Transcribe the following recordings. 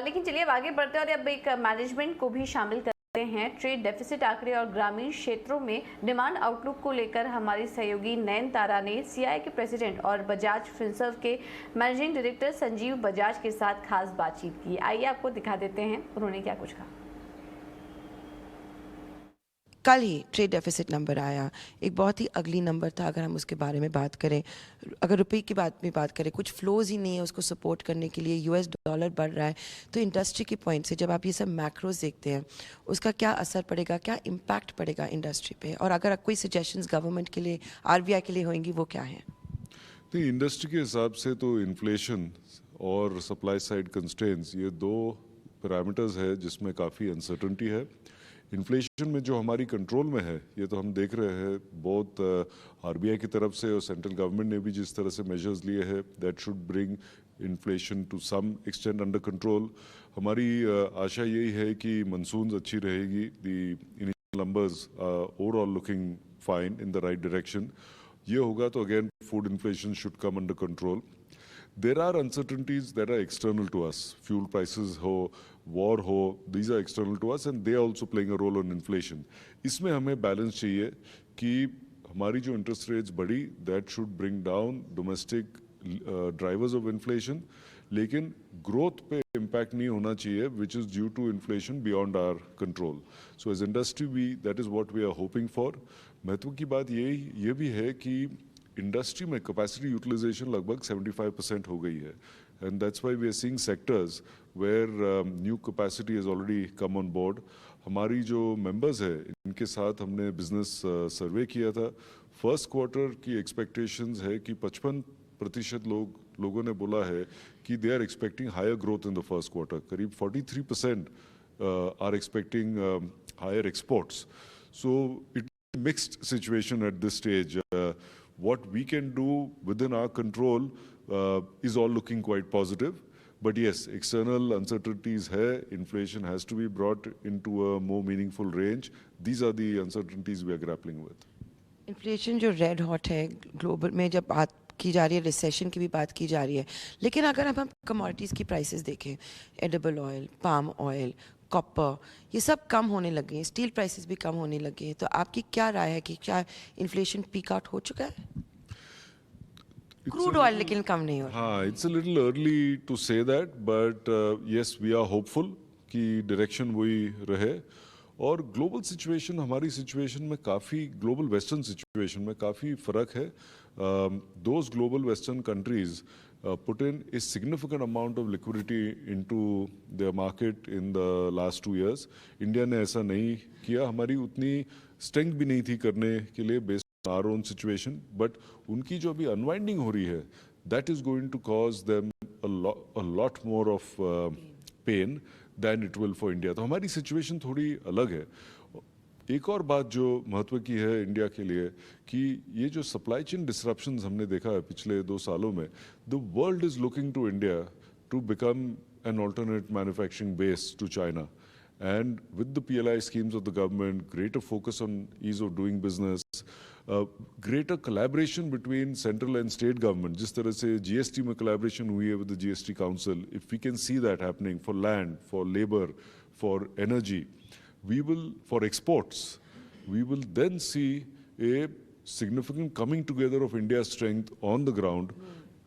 लेकिन चलिए अब आगे बढ़ते हैं और अब एक मैनेजमेंट को भी शामिल करते हैं। ट्रेड डेफिसिट आंकड़े और ग्रामीण क्षेत्रों में डिमांड आउटलुक को लेकर हमारी सहयोगी नयनतारा ने सीआई के प्रेसिडेंट और बजाज फिनसर्व के मैनेजिंग डायरेक्टर संजीव बजाज के साथ खास बातचीत की। आइए आपको दिखा देते हैं उन्होंने क्या कुछ कहा। कल ही ट्रेड डेफिसिट नंबर आया, एक बहुत ही अगली नंबर था। अगर हम उसके बारे में बात करें, अगर रुपए की बात करें, कुछ फ्लोज ही नहीं है उसको सपोर्ट करने के लिए। यूएस डॉलर बढ़ रहा है, तो इंडस्ट्री के पॉइंट से जब आप ये सब मैक्रोज देखते हैं, उसका क्या असर पड़ेगा, क्या इम्पैक्ट पड़ेगा इंडस्ट्री पे, और अगर कोई सजेशंस गवर्नमेंट के लिए, आरबीआई के लिए होंगी, वो क्या है? नहीं, इंडस्ट्री के हिसाब से तो इन्फ्लेशन और सप्लाई साइड कंस्ट्रेंट्स, ये दो पैरामीटर्स है जिसमें काफ़ी अनसर्टनिटी है। इन्फ्लेशन में जो हमारी कंट्रोल में है, ये तो हम देख रहे हैं बहुत आरबीआई की तरफ से और सेंट्रल गवर्नमेंट ने भी जिस तरह से मेजर्स लिए हैं, that should bring inflation to some extent under control. हमारी आशा यही है कि मनसून अच्छी रहेगी। The initial numbers overall looking fine in the right direction. ये होगा तो again food inflation should come under control. There are uncertainties that are external to us. Fuel prices हो, war हो, these are external to us and they are also playing a role on inflation. इसमें हमें balance चाहिए कि हमारी जो interest rates बढ़ी, that should bring down domestic drivers of inflation, लेकिन growth पे impact नहीं होना चाहिए, which is due to inflation beyond our control. So as industry, that is what we are hoping for. महत्व की बात ये भी है कि इंडस्ट्री में कैपेसिटी यूटिलाइजेशन लगभग 75% हो गई है, and that's why we are seeing sectors where new capacity is already come on board. हमारी जो मेंबर्स है, इनके साथ हमने बिजनेस सर्वे किया था। फर्स्ट क्वार्टर की एक्सपेक्टेशंस है कि 55% लोगों ने बोला है कि they are expecting higher growth in the first quarter. करीब 43% are expecting higher exports. So it mixed situation at this stage. What we can do within our control is all looking quite positive. But yes, external uncertainties hai, inflation has to be brought into a more meaningful range. These are the uncertainties we are grappling with. Inflation जो red hot है global में, जब बात की जा रही है, recession की भी बात की जा रही है, लेकिन अगर अब हम कमोडिटीज़ की प्राइसेस देखें, edible oil, palm oil, copper, ये सब कम होने लगे हैं, स्टील प्राइसेस भी कम होने लगे हैं, तो आपकी क्या राय है कि क्या इन्फ्लेशन पीक आउट हो चुका है? क्रूड ऑयल लेकिन कम नहीं हो रहा। हाँ, it's a little early to say that, but yes we are hopeful कि डायरेक्शन वही रहे। और ग्लोबल सिचुएशन, हमारी सिचुएशन में काफ़ी, ग्लोबल वेस्टर्न सिचुएशन में काफ़ी फ़र्क है। Those global western countries put in a significant amount of liquidity into their market in the last 2 years. India ने ऐसा नहीं किया, हमारी उतनी स्ट्रेंथ भी नहीं थी करने के लिए based on our own situation. But उनकी जो अभी unwinding हो रही है, that is going to cause them a lot more of pain than it will for India. तो हमारी situation थोड़ी अलग है। एक और बात जो महत्व की है इंडिया के लिए कि ये जो सप्लाई चेन डिसरप्शंस हमने देखा है पिछले 2 सालों में, the world is looking to India to become an alternate manufacturing base to China. And with the PLI schemes of the government, greater focus on ease of doing business, greater collaboration between central and state government, जिस तरह से GST में collaboration हुई है with the GST council, if we can see that happening for land, for labour, for energy, we will, for exports, we will then see a significant coming together of India's strength on the ground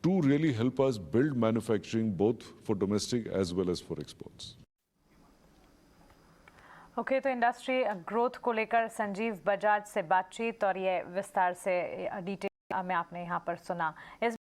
to really help us build manufacturing both for domestic as well as for exports. Okay, तो industry growth को लेकर संजीव बजाज से बातचीत और ये विस्तार से detail में आपने यहाँ पर सुना। इस